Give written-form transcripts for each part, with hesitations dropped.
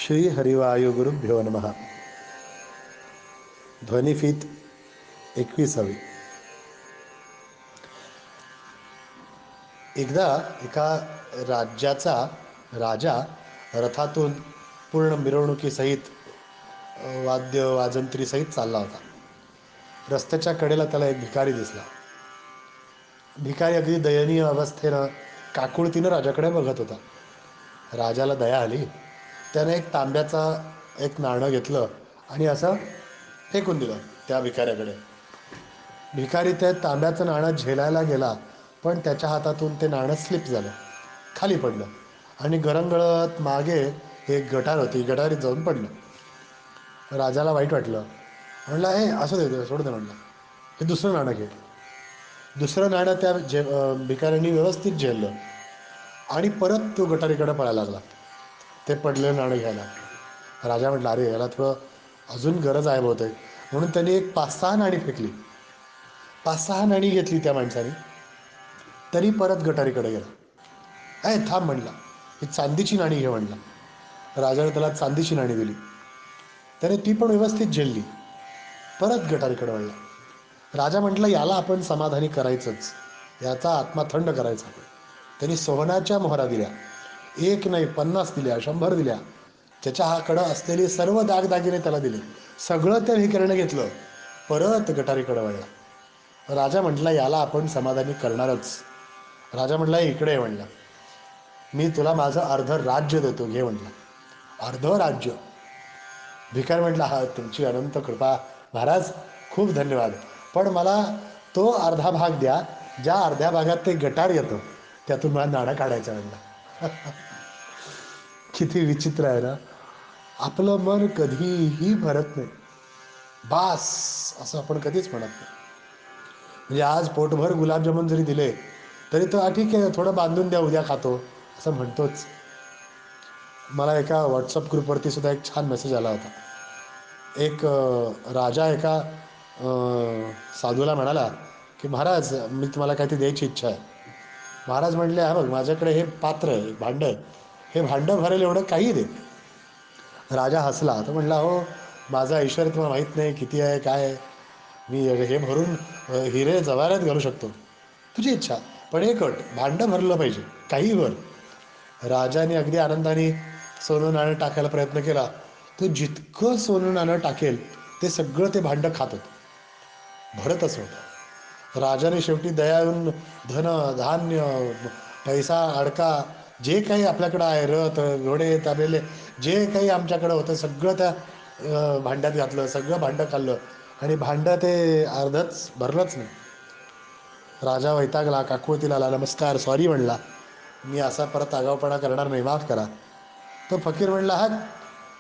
श्री हरिवायुगुरुभ्यो नमः. ध्वनिफीत 21. एकदा एका राज्याचा राजा रथातून पूर्ण मिरवणुकीसहित वाद्य वाजंत्रीसहित चालला होता. रस्त्याच्या कडेला त्याला एक भिकारी दिसला. भिकारी अगदी दयनीय अवस्थेनं काकुळतीनं राजाकडे बघत होता. राजाला दया आली. त्याने एक तांब्याचा एक नाणं घेतलं आणि असं फेकून दिलं त्या भिकाऱ्याकडे. भिकारी त्या तांब्याचं नाणं झेलायला गेला, पण त्याच्या हातातून ते नाणं स्लिप झालं, खाली पडलं आणि गरंगळत मागे एक गटार होती, गटारीत जाऊन पडलं. राजाला वाईट वाटलं. म्हणलं, हे असं दे, सोड दे. म्हणलं, हे दुसरं नाणं घे. दुसरं नाणं त्या भिकाऱ्यांनी व्यवस्थित झेललं आणि परत तो गटारीकडे पळायला लागला ते पडलेलं नाणं घ्यायला. राजा म्हटलं, अरे याला थोडं अजून गरज आहे बहुतेक, म्हणून त्यांनी एक 5-6 नाणी फेकली. 5-6 नाणी घेतली त्या माणसाने, तरी परत गटारीकडे गेला. थांब म्हणला, ही चांदीची नाणी घे म्हणला. राजाने त्याला चांदीची नाणी दिली. त्याने ती पण व्यवस्थित झेलली. परत गटारीकडे वळला. राजा म्हटलं, याला आपण समाधानी करायचंच, याचा आत्मा थंड करायचा. त्यांनी सोन्याच्या मोहरा दिल्या. 1 नाही, 50 दिल्या, 100 दिल्या. त्याच्या हाकडं असलेले सर्व दागदागिने त्याला दिले. सगळं त्या भिकाऱ्याने घेतलं. परत गटारीकडे वळला. राजा म्हटला, याला आपण समाधानी करणारच. राजा म्हटला, इकडे आहे म्हणला, मी तुला माझं अर्ध राज्य देतो, घे म्हणला. अर्ध राज्य? भिकारी म्हटला, हा तुमची अनंत कृपा महाराज, खूप धन्यवाद, पण मला तो अर्धा भाग द्या ज्या अर्ध्या भागात ते गटार येतं, त्यातून मला नाणं काढायचं म्हणला. किती विचित्र आहे ना. आपलं मन कधीही भरत नाही. बास असं आपण कधीच म्हणत नाही. म्हणजे आज पोटभर गुलाबजामुन जरी दिले तरी तो ठीक आहे, थोडं बांधून द्या, उद्या खातो, असं म्हणतोच. मला एका व्हॉट्सअप ग्रुपवरती सुद्धा एक छान मेसेज आला होता. एक राजा एका साधूला म्हणाला की, महाराज मी तुम्हाला काहीतरी द्यायची इच्छा आहे. महाराज म्हटले, हा बघ, माझ्याकडे हे पात्र आहे, भांडं आहे, हे भांडं भरेल एवढं काही दे. राजा हसला. तो म्हटला, हो, माझं ऐश्वर्य तुम्हाला माहीत नाही किती आहे, काय आहे. मी हे भरून हिरे जवाहरात घालू शकतो. तुझी इच्छा, पण एक अट, भांडं भरलं पाहिजे, काही भर. राजाने अगदी आनंदाने सोनं नाणं टाकायला प्रयत्न केला. तो जितकं सोनं नाणं टाकेल ते सगळं ते भांडं खात होतं, भरतच होतं. राजाने शेवटी दया येऊन धन धान्य पैसा अडका जे काही आपल्याकडं आहे, रथ घोडे ताबेले जे काही आमच्याकडं होतं सगळं त्या भांड्यात घातलं. सगळं भांडं खाल्लं आणि भांडं ते अर्धच भरलंच नाही. राजा वैतागला, काकुळतीला आला, नमस्कार, सॉरी म्हणला, मी असा परत आगाऊपणा करणार नाही, माफ करा. तो फकीर म्हणला, हा,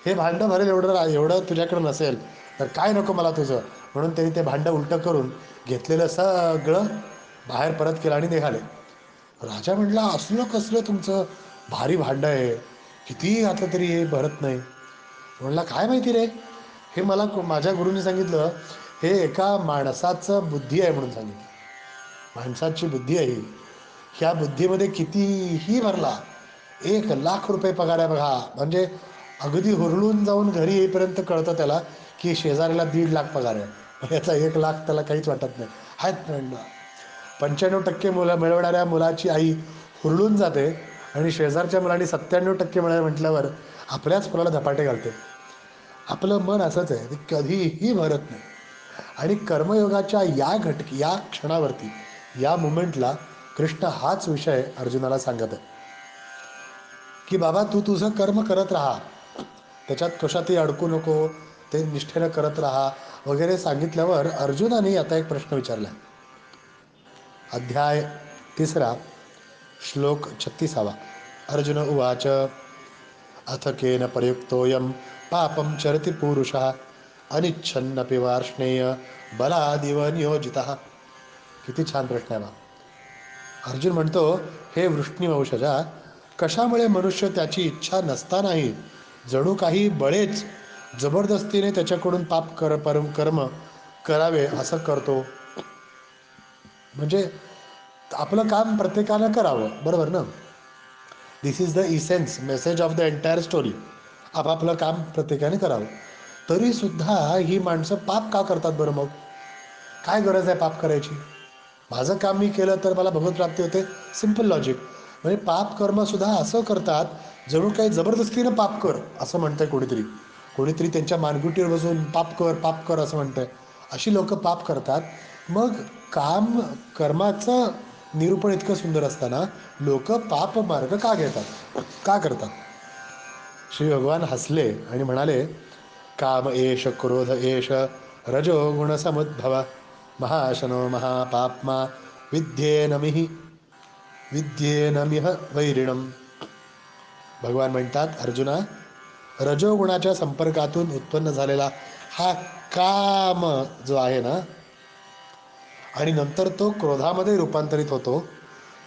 हे भांडं भरेल एवढं तुझ्याकडं नसेल तर काय नको मला तुझं. म्हणून त्यांनी ते भांडं उलटं करून घेतलेलं सगळं बाहेर परत केलं आणि निघाले. राजा म्हटला, असलं कसलं तुमचं भारी भांडं आहे, कितीही घातलं तरी हे भरत नाही. म्हणला, काय माहिती रे, हे मला माझ्या गुरूंनी सांगितलं, हे एका माणसाचं बुद्धी आहे म्हणून सांगितलं. माणसाची बुद्धी आहे ही, ह्या बुद्धीमध्ये कितीही भरला, 1,00,000 रुपये पगार आहे बघा, म्हणजे अगदी हुरळून जाऊन घरी येईपर्यंत कळतं त्याला की शेजाऱ्याला 1,50,000 पगार आहे, याचा 1,00,000 त्याला काहीच वाटत नाही. आहेत म्हणलं. 95% मुलं मिळवणाऱ्या मुलाची आई हुरळून जाते आणि शेजारच्या मुलांनी 97% मिळाले म्हटल्यावर आपल्याच मुलाला धपाटे घालते. आपलं मन असंच आहे, ते कधीही भरत नाही. आणि कर्मयोगाच्या या क्षणावरती, या मुमेंटला कृष्ण हाच विषय अर्जुनाला सांगत आहे की, बाबा, तू तुझं कर्म करत राहा, त्याच्यात कशातही अडकू नको, ते निष्ठेनं करत राहा वगैरे सांगितल्यावर अर्जुनाने आता एक प्रश्न विचारला. अध्याय 3, श्लोक 36. अर्जुन उवाच, अथ केन प्रयुक्तोऽयं पापं चरति पुरुषः अनिच्छन्नपि वार्ष्णेय बलादिव नियोजितः. किती छान प्रश्न आहे बा. अर्जुन म्हणतो, हे वृष्णीवंशजा, कशामुळे मनुष्य त्याची इच्छा नसतानाही जणू काही बळेच जबरदस्तीने त्याच्याकडून कर्म करावे असं करतो. म्हणजे आपलं काम प्रत्येकानं करावं, बरोबर ना. This is the essence message of the entire story. आपापलं काम प्रत्येकाने करावं. तरी सुद्धा ही माणसं पाप का करतात बरं मग? काय गरज आहे पाप करायची? माझं काम मी केलं तर मला भगवत प्राप्ती होते. Simple logic. म्हणजे पाप कर्म सुद्धा असं करतात जणू काही जबरदस्तीनं पाप कर असं म्हणतंय कोणीतरी. कोणीतरी त्यांच्या मानगुटीवर बसून पाप कर असं म्हणतंय. अशी लोक पाप करतात. मग काम कर्माचं निरूपण इतकं सुंदर असताना लोक पाप मार्ग का घेतात, का करतात? श्री भगवान हसले आणि म्हणाले, काम एष क्रोध एष रजो गुणसमुद्भव महाशनो महापाप्मा विद्येनमिह विद्येनमिह वैरिणम. भगवान म्हणतात, अर्जुना, रजोगुणाच्या संपर्कातून उत्पन्न झालेला हा काम जो आहे ना, आणि नंतर तो क्रोधामध्ये रूपांतरित होतो,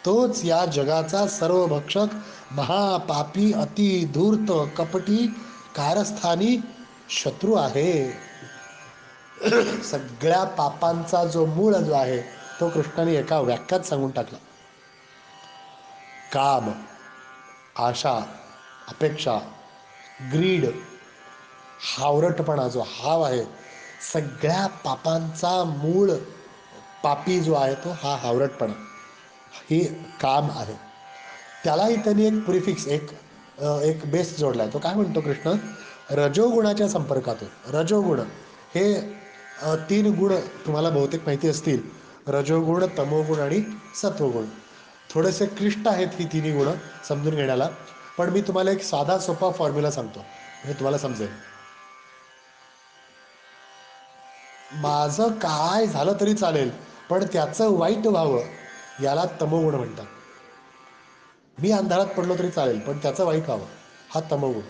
तोच या जगाचा सर्वभक्षक महापापी अति धूर्त कपटी कारस्थानी शत्रू आहे. सगळ्या पापांचा जो मूळ जो आहे तो कृष्णाने एका वाक्यात सांगून टाकला. काम, आशा, अपेक्षा, ग्रीड, हावरटपणा जो हाव आहे, सगळ्या पापांचा मूळ पापी जो आहे तो हा हावरटपणा, ही काम आहे. त्यालाही त्यांनी एक प्रिफिक्स, एक बेस जोडलाय. तो काय म्हणतो कृष्ण? रजोगुणाच्या संपर्कातून. रजोगुण हे 3 गुण तुम्हाला बहुतेक माहिती असतील. रजोगुण, तमोगुण आणि सत्वगुण. थोडेसे क्लिष्ट आहेत ही तिन्ही गुणं समजून घेण्याला, पण मी तुम्हाला एक साधा सोपा फॉर्म्युला सांगतो म्हणजे तुम्हाला समजेल. माझं काय झालं तरी चालेल पण त्याचं वाईट व्हावं याला तमोगुण म्हणतात. मी अंधारात पडलो तरी चालेल पण त्याचं वाईट व्हावं हा तमोगुण.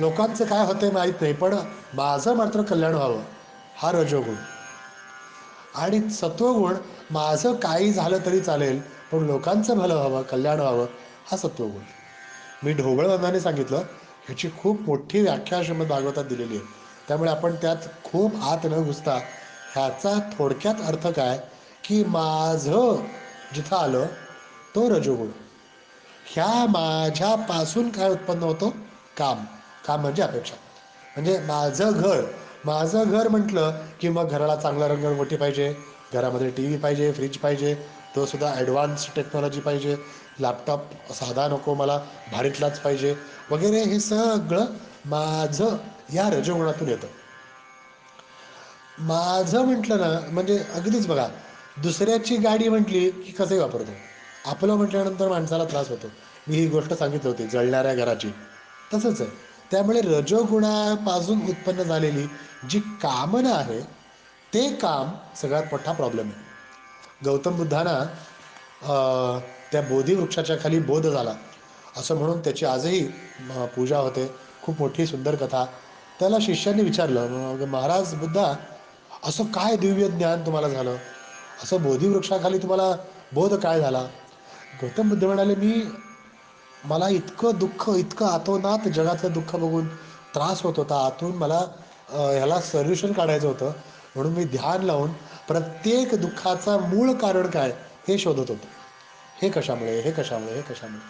लोकांचं काय होतंय माहीत नाही पण माझं मात्र कल्याण व्हावं हा रजोगुण. आणि सत्वगुण, माझं काही झालं तरी चालेल पण लोकांचं भलं व्हावं, कल्याण व्हावं हा सत्वगुण. मी ढोबळमानाने सांगितलं, ह्याची खूप मोठी व्याख्या श्रीमद भागवतात दिलेली आहे. त्यामुळे आपण त्यात खूप आत न घुसता ह्याचा थोडक्यात अर्थ काय की माझं जिथं आलं तो रजोगुण. ह्या माझ्यापासून काय उत्पन्न होतो? काम. काम म्हणजे अपेक्षा. म्हणजे माझं घर म्हटलं की मग घराला चांगला रंगरंगोटी पाहिजे, घरामध्ये टी व्ही पाहिजे, फ्रीज पाहिजे, तो सुद्धा ॲडव्हान्स टेक्नॉलॉजी पाहिजे, लॅपटॉप साधा नको मला, भारीतलाच पाहिजे वगैरे. हे सगळं माझं या रजोगुणातून येतं. माझं म्हटलं ना म्हणजे अगदीच बघा, दुसऱ्याची गाडी म्हटली की कसे वापरतो, आपलं म्हटल्यानंतर माणसाला त्रास होतो. मी ही गोष्ट सांगितली होती जळणाऱ्या घराची, तसंच आहे. त्यामुळे रजोगुणापासून उत्पन्न झालेली जी कामना आहे ते काम सगळ्यात मोठा प्रॉब्लेम आहे. गौतम बुद्धांना त्या बोधिवृक्षाच्या खाली बोध झाला असं म्हणून त्याची आजही पूजा होते. खूप मोठी सुंदर कथा. त्याला शिष्यांनी विचारलं, मग महाराज बुद्धा, असं काय दिव्य ज्ञान तुम्हाला झालं, असं बोधिवृक्षाखाली तुम्हाला बोध काय झाला? गौतम बुद्ध म्हणाले, मला इतकं दुःख, इतकं आतोनात जगाचं दुःख बघून त्रास होत होता. आतून मला ह्याला सोल्युशन काढायचं होतं. म्हणून मी ध्यान लावून प्रत्येक दुःखाचा मूळ कारण काय हे शोधत होतो. हे कशामुळे, हे कशामुळे, हे कशामुळे.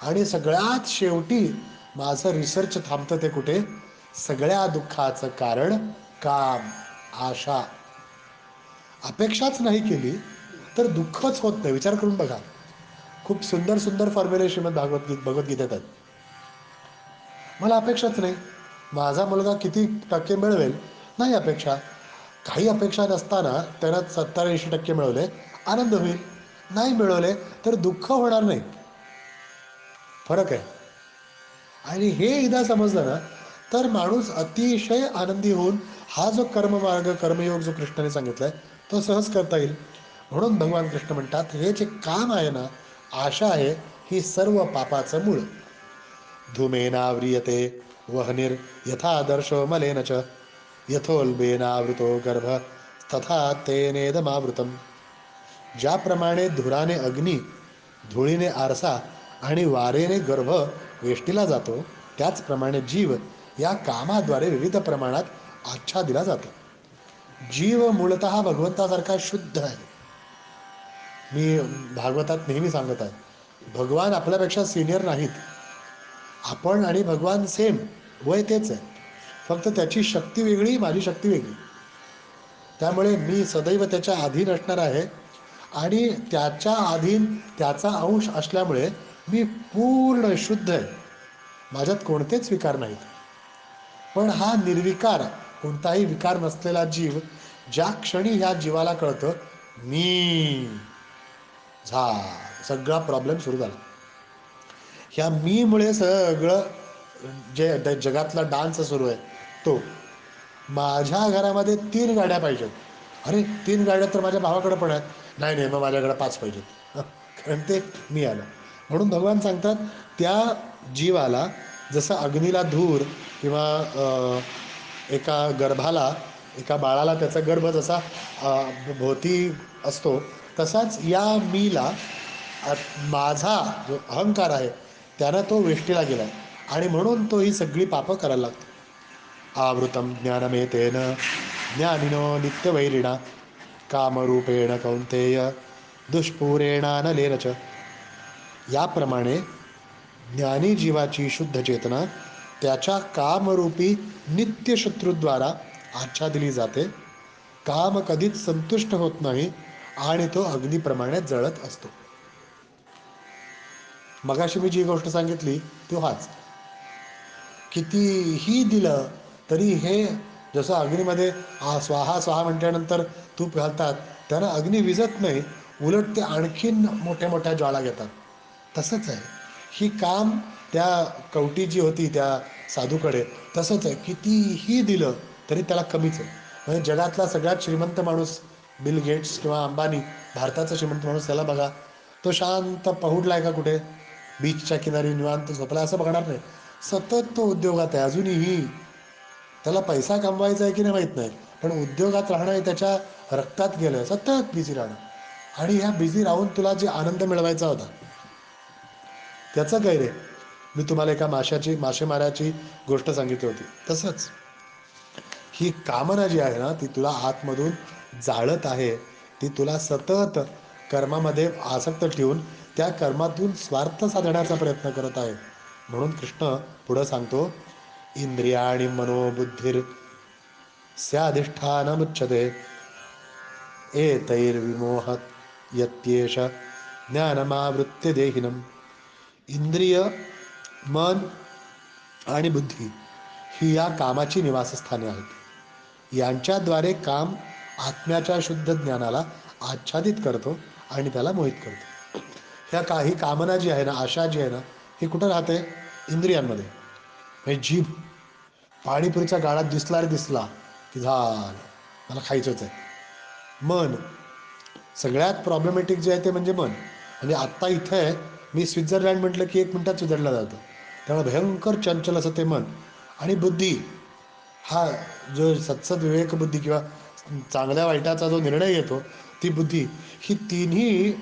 आणि सगळ्यात शेवटी माझं रिसर्च थांबतं ते कुठे? सगळ्या दुःखाचं कारण काम, आशा. अपेक्षाच नाही केली तर दुःखच होत नाही. विचार करून बघा. खूप सुंदर सुंदर फॉर्म्युले श्रीमद भगवद्गीतेत आहेत. मला अपेक्षाच नाही. माझा मुलगा किती टक्के मिळवेल नाही अपेक्षा. काही अपेक्षा नसताना त्यानं 70-80% मिळवले, आनंद होईल. नाही मिळवले तर दुःख होणार नाही. फरक आहे. आणि हे एकदा समजलं ना तर माणूस अतिशय आनंदी होऊन हा जो कर्ममार्ग, कर्मयोग जो कृष्णाने सांगितलाय तो सहज करता येईल. म्हणून भगवान कृष्ण म्हणतात, हे जे काम आहे ना, आशा आहे, ही सर्व पापाचं मूळ. धूमेनाव्रियते वह्निर यथादर्शो मलेन च यथोल्बेनावृतो गर्भ तथा तेनेदमावृतम. ज्याप्रमाणे धुराने अग्नी, धुळीने आरसा आणि वारेने गर्भ वेष्टीला जातो, त्याचप्रमाणे जीव या कामाद्वारे विविध प्रमाणात आच्छादिला जातो. जीव मूलतः भगवंतासारखा शुद्ध आहे. मी भागवतात नेहमी सांगत आहे, भगवान आपल्यापेक्षा सिनियर नाहीत. आपण आणि भगवान सेम. वय तेच आहे, फक्त त्याची शक्ती वेगळी, माझी शक्ती वेगळी. त्यामुळे मी सदैव त्याच्या अधीन असणार आहे आणि त्याच्या अधीन त्याचा अंश असल्यामुळे मी पूर्ण शुद्ध आहे, माझ्यात कोणतेच विकार नाहीत. पण हा निर्विकार, कोणताही विकार नसलेला जीव ज्या क्षणी ह्या जीवाला कळतं मी, झा सगळा प्रॉब्लेम सुरू झाला. ह्या मी मुळे सगळं जे जगातला डान्स सुरू आहे तो. माझ्या घरामध्ये 3 गाड्या पाहिजेत. अरे 3 गाड्या तर माझ्या भावाकडे पण आहेत. नाही नाही, मग माझ्याकडे 5 पाहिजेत. कारण ते मी आलं. म्हणून भगवान सांगतात त्या जीवाला जसं अग्नीला धूर किंवा एका गर्भाला, एका बाळाला त्याचा गर्भ जसा भोवती असतो, तसाच या मीला माझा जो अहंकार आहे त्यानं तो वेष्टीला गेलाय आणि म्हणून तो ही सगळी पापं करायला लागतो. आवृतम ज्ञानमेतेन ज्ञानिनो नित्यवैरिणा कामरूपेण कौंतेय दुष्पूरेणानलेन च. याप्रमाणे ज्ञानी जीवाची शुद्ध चेतना त्याच्या कामरूपी नित्यशत्रूद्वारा आच्छादिली जाते. काम कधीच संतुष्ट होत नाही आणि तो अग्नीप्रमाणे जळत असतो. मगाशी मी जी गोष्ट सांगितली तो हाच. कितीही दिलं तरी हे जसं अग्नीमध्ये स्वाहा स्वाहा म्हटल्यानंतर तूप घालतात, त्यानं अग्नी विझत नाही, उलट ते आणखीन मोठ्या मोठ्या ज्वाळा घेतात. तसंच आहे ही काम त्या कवटी जी होती त्या साधूकडे, तसंच आहे. कितीही दिलं तरी त्याला कमीच आहे. म्हणजे जगातला सगळ्यात श्रीमंत माणूस बिल गेट्स किंवा अंबानी, भारताचा श्रीमंत माणूस, त्याला बघा, तो शांत पहुडलाय का कुठे बीचच्या किनारी निवांत झोपला असं बघणार नाही. सतत तो उद्योगात आहे. अजूनही त्याला पैसा कमवायचा आहे की नाही माहीत नाही, पण उद्योगात राहणं हे त्याच्या रक्तात गेलं. सतत बिझी राहणं. आणि ह्या बिझी राहून तुला जे आनंद मिळवायचा होता त्याचं काय रे? मी तुम्हाला एका मासेमाराची गोष्ट सांगितली होती. तसंच ही कामना जी आहे ना, ती तुला आतमधून जाळत आहे. ती तुला सतत कर्मामध्ये आसक्त ठेवून त्या कर्मातून स्वार्थ साधण्याचा प्रयत्न करत आहे. म्हणून कृष्ण पुढं सांगतो, इंद्रियाणि मनोबुद्धिर स्याधिष्ठानमुच्यते एतैर्विमोहत यत्येष ज्ञानमावृत्य देहिनम. इंद्रिय, मन आणि बुद्धी ही या कामाची निवासस्थाने आहेत. यांच्याद्वारे काम आत्म्याच्या शुद्ध ज्ञानाला आच्छादित करतो आणि त्याला मोहित करतो. ह्या काही कामना जी आहे ना, आशा जी आहे ना, ही कुठं राहते? इंद्रियांमध्ये. म्हणजे जीभ, पाणीपुरीचा गाळा दिसला रे दिसला की झालं, मला खायचंच आहे. मन, सगळ्यात प्रॉब्लेमॅटिक जे आहे ते म्हणजे मन. म्हणजे आत्ता इथं आहे, मी स्वित्झर्लंड म्हटलं की 1 मिनिटात स्वित्झर्लंडला जातो. त्यामुळे भयंकर चंचल असं ते मन. आणि बुद्धी, हा जो सत्सद विवेक बुद्धी किंवा चांगल्या वाईटाचा जो निर्णय घेतो ती बुद्धी, ही तिन्ही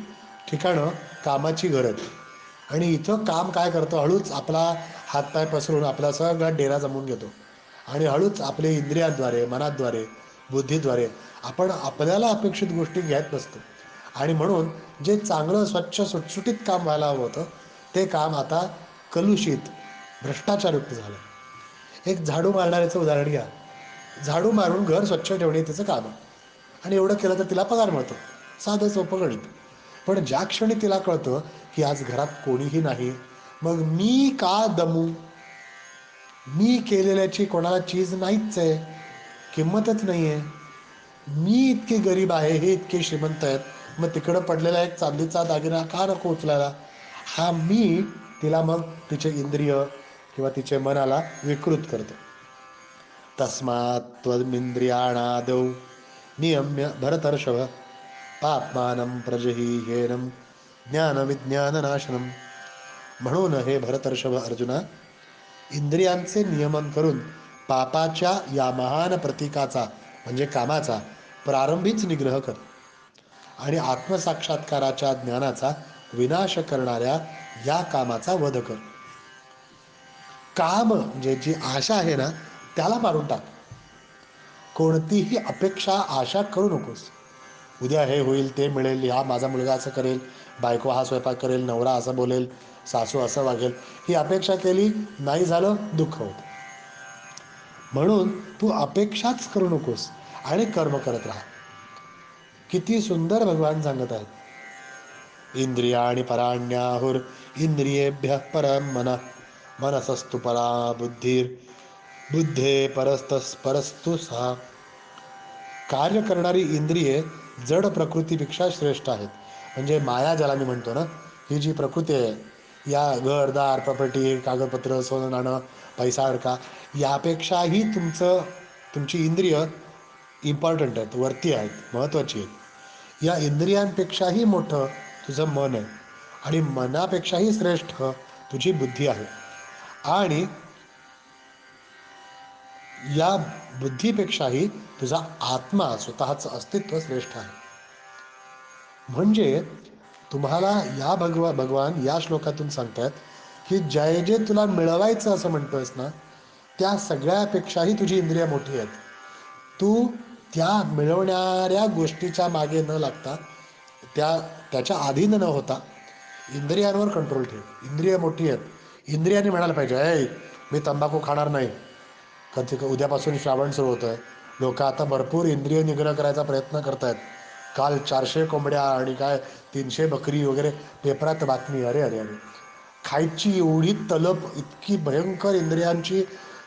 ठिकाणं कामाची गरज. आणि इथं काम काय करतो, हळूच आपला हातपाय पसरून आपला सगळा डेरा जमवून घेतो आणि हळूच आपले इंद्रियाद्वारे, मनाद्वारे, बुद्धीद्वारे आपण आपल्याला अपेक्षित गोष्टी घ्यायत नसतो. आणि म्हणून जे चांगलं स्वच्छ सुटसुटीत काम व्हायला हवं होतं ते काम आता कलुषित, भ्रष्टाचारयुक्त झालं. एक झाडू मारणाऱ्याचं उदाहरण घ्या. झाडू मारून घर स्वच्छ ठेवणे त्याचं काम आहे आणि एवढं केलं तर तिला पगार मिळतो. साधं सोपं गणित. पण ज्या क्षणी तिला कळतं की आज घरात कोणीही नाही, मग मी का दमू? मी केलेल्याची कोणाला चीज नाहीच आहे, किंमतच नाही आहे. मी इतके गरीब आहे, हे इतके श्रीमंत आहेत, मग तिकडं पडलेला एक चांदीचा दागिना का नको उचलायला? हा मी तिला मग तिचे इंद्रिय किंवा तिचे मनाला विकृत करतो. तस्मात् त्वमिंद्रियाणादौ नियम्य भरतर्षभ पाप्मानं प्रजहीह्येनं ज्ञानविज्ञाननाशनम. म्हणून हे भरतर्षभ अर्जुना, इंद्रियांचे नियमन करून पापाच्या या महान प्रतीकाचा म्हणजे कामाचा प्रारंभीच निग्रह कर आणि आत्मसाक्षात्काराच्या ज्ञानाचा विनाश करणाऱ्या या कामाचा वध कर. काम म्हणजे जी आशा आहे ना, त्याला मारून टाक. कोणतीही अपेक्षा, आशा करू नकोस. उद्या हे होईल, ते मिळेल, हा माझा मुलगा असं करेल, बायको हा स्वयंपाक करेल, नवरा असं बोलेल, सासू असं वागेल, ही अपेक्षा केली नाही झालं दुःख होतं. म्हणून तू अपेक्षाच करू नकोस आणि कर्म करत राहा. किती सुंदर भगवान सांगत आहेत. इंद्रियाणि पराण्याहुर इंद्रियेभ्य परम मन मनसस्तु परा बुद्धीर बुद्धे परस्तु सा. कार्य करणारी इंद्रिये जड प्रकृतीपेक्षा श्रेष्ठ आहेत. म्हणजे माया ज्याला मी म्हणतो ना, ही जी प्रकृती आहे, या घरदार प्रॉपर्टी कागदपत्र सोनं नाणं पैसा अडका यापेक्षाही तुमची इंद्रिय इम्पॉर्टंट आहेत, वरती आहेत, महत्त्वाची आहेत. या इंद्रियांपेक्षाही मोठं तुझं मन आहे आणि मनापेक्षाही श्रेष्ठ तुझी बुद्धी आहे. आणि या बुद्धीपेक्षाही तुझा आत्मा स्वतःचं अस्तित्व श्रेष्ठ आहे. म्हणजे तुम्हाला या भगवान या श्लोकातून सांगतात की जे तुला मिळवायचं असं म्हणतोयस ना, त्या सगळ्यापेक्षाही तुझी इंद्रिय मोठी आहेत. तू त्या मिळवणाऱ्या गोष्टीच्या मागे न लागता त्याच्या अधीन न होता इंद्रियांवर कंट्रोल ठेव. इंद्रिय मोठी आहेत. इंद्रियाने म्हणायला पाहिजे, मी तंबाखू खाणार नाही. कधी उद्यापासून श्रावण सुरू होतं आहे. लोक आता भरपूर इंद्रिय निग्रह करायचा प्रयत्न करत आहेत. काल 400 कोंबड्या आणि काय 300 बकरी वगैरे पेपरात बातमी. अरे अरे अरे, खायची एवढी तलप, इतकी भयंकर इंद्रियांची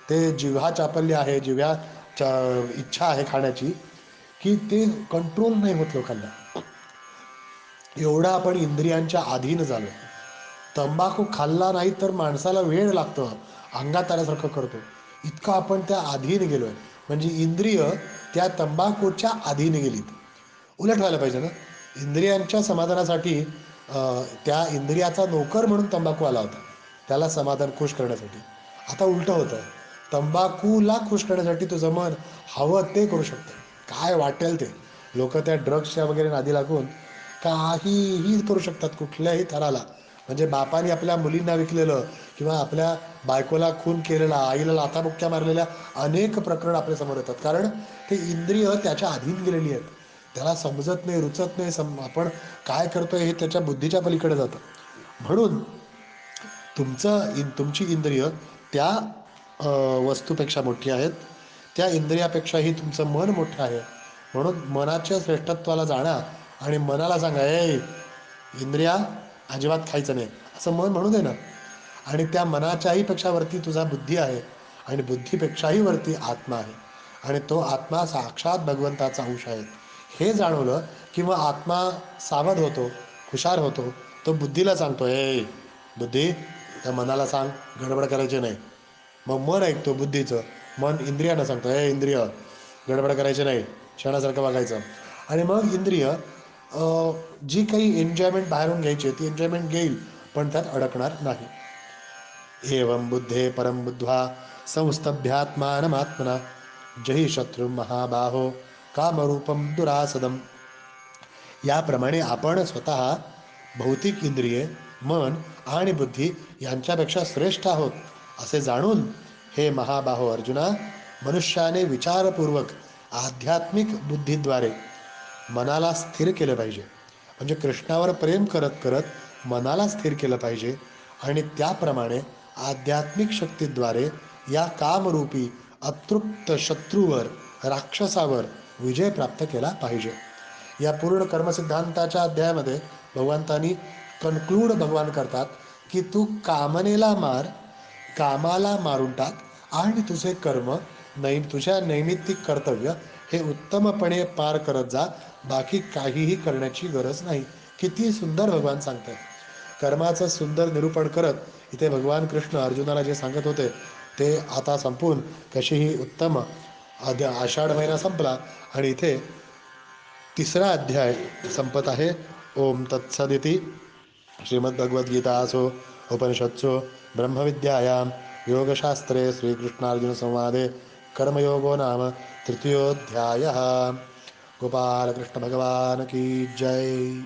ते जिव्हा चापल्य आहे, इच्छा आहे खाण्याची, की ते कंट्रोल नाही होत लोकांना. एवढा आपण इंद्रियांच्या अधीन झालो. तंबाखू खाल्ला नाही तर माणसाला वेळ लागतो, अंगात आल्यासारखं करतो, इतकं आपण त्या अधीन गेलोय. म्हणजे इंद्रिय त्या तंबाखूच्या अधीन गेलीत. उलट व्हायला पाहिजे ना. इंद्रियांच्या समाधानासाठी त्या इंद्रियाचा नोकर म्हणून तंबाखू आला होता, त्याला समाधान खुश करण्यासाठी. आता उलटं होतं, तंबाखूला खुश करण्यासाठी तुझं मन हवं ते करू शकतं, काय वाटेल ते. लोक त्या ड्रग्सच्या वगैरे नादी लागून काहीही करू शकतात कुठल्याही थराला. म्हणजे बापाने आपल्या मुलींना विकलेलं किंवा आपल्या बायकोला खून केलेला, आईला लाथाबुक्क्या मारलेल्या अनेक प्रकरण आपल्यासमोर येतात. कारण ते इंद्रिय त्याच्या अधीन गेलेली आहेत. त्याला समजत नाही, रुचत नाही, आपण काय करतोय हे त्याच्या बुद्धीच्या पलीकडे जातं. म्हणून तुमची इंद्रिय त्या वस्तूपेक्षा मोठी आहेत. त्या इंद्रियापेक्षाही तुमचं मन मोठं आहे. म्हणून मनाच्या श्रेष्ठत्वाला जाणा आणि मनाला सांगा, इंद्रिया अजिबात खायचं नाही, असं मन म्हणू दे ना. आणि त्या मनाच्याही पेक्षा वरती तुझा बुद्धी आहे आणि बुद्धीपेक्षाही वरती आत्मा आहे. आणि तो आत्मा साक्षात भगवंताचा अंश आहे. हे जाणवलं किंवा आत्मा सावध होतो, हुशार होतो. तो बुद्धीला सांगतो, बुद्धी, त्या मनाला सांग गडबड करायची नाही. मग मन ऐकतो बुद्धीचं. मन इंद्रियानं सांगतो, इंद्रिय, गडबड करायची नाही, क्षणासारखं वागायचं. आणि मग इंद्रिय जी काही एन्जॉयमेंट बाहेरून घ्यायची ती एन्जॉयमेंट घेईल, पण त्यात अडकणार नाही. एवं बुद्धे परम बुद्ध्वा संस्तभ्यात्मानमात्मना जही शत्रु महाबाहो कामरूपम दुरासदम. याप्रमाणे आपण स्वतः भौतिक इंद्रिये, मन आणि बुद्धी यांच्यापेक्षा श्रेष्ठ आहोत असे जाणून, हे महाबाहो अर्जुना, मनुष्याने विचारपूर्वक आध्यात्मिक बुद्धीद्वारे मनाला स्थिर केलं पाहिजे. म्हणजे कृष्णावर प्रेम करत करत मनाला स्थिर केलं पाहिजे आणि त्याप्रमाणे आध्यात्मिक शक्तीद्वारे या कामरूपी अतृप्त शत्रूवर, राक्षसावर विजय प्राप्त केला पाहिजे. या पूर्ण कर्मसिद्धांताच्या अध्यायामध्ये भगवंतांनी कन्क्लूड भगवान करतात की तू कामनेला मार, कामाला मारून टाक आणि तुझे कर्म, तुझ्या नैमित्तिक कर्तव्य हे उत्तमपणे पार करत जा. बाकी काहीही करण्याची गरज नाही. किती सुंदर भगवान सांगतात. कर्माचं सुंदर निरूपण करत इथे भगवान कृष्ण अर्जुनाला जे सांगत होते ते आता संपून कशीही उत्तम आषाढ महिना संपला आणि इथे 3रा अध्याय संपत आहे. ओम तत्सदिती श्रीमद्भगवद्गीतासु उपनिषत्सु ब्रह्मविद्यायां योगशास्त्रे श्रीकृष्णार्जुनसंवादे कर्मयोगो नाम 3योऽध्यायः. गोपालकृष्ण भगवान की जय.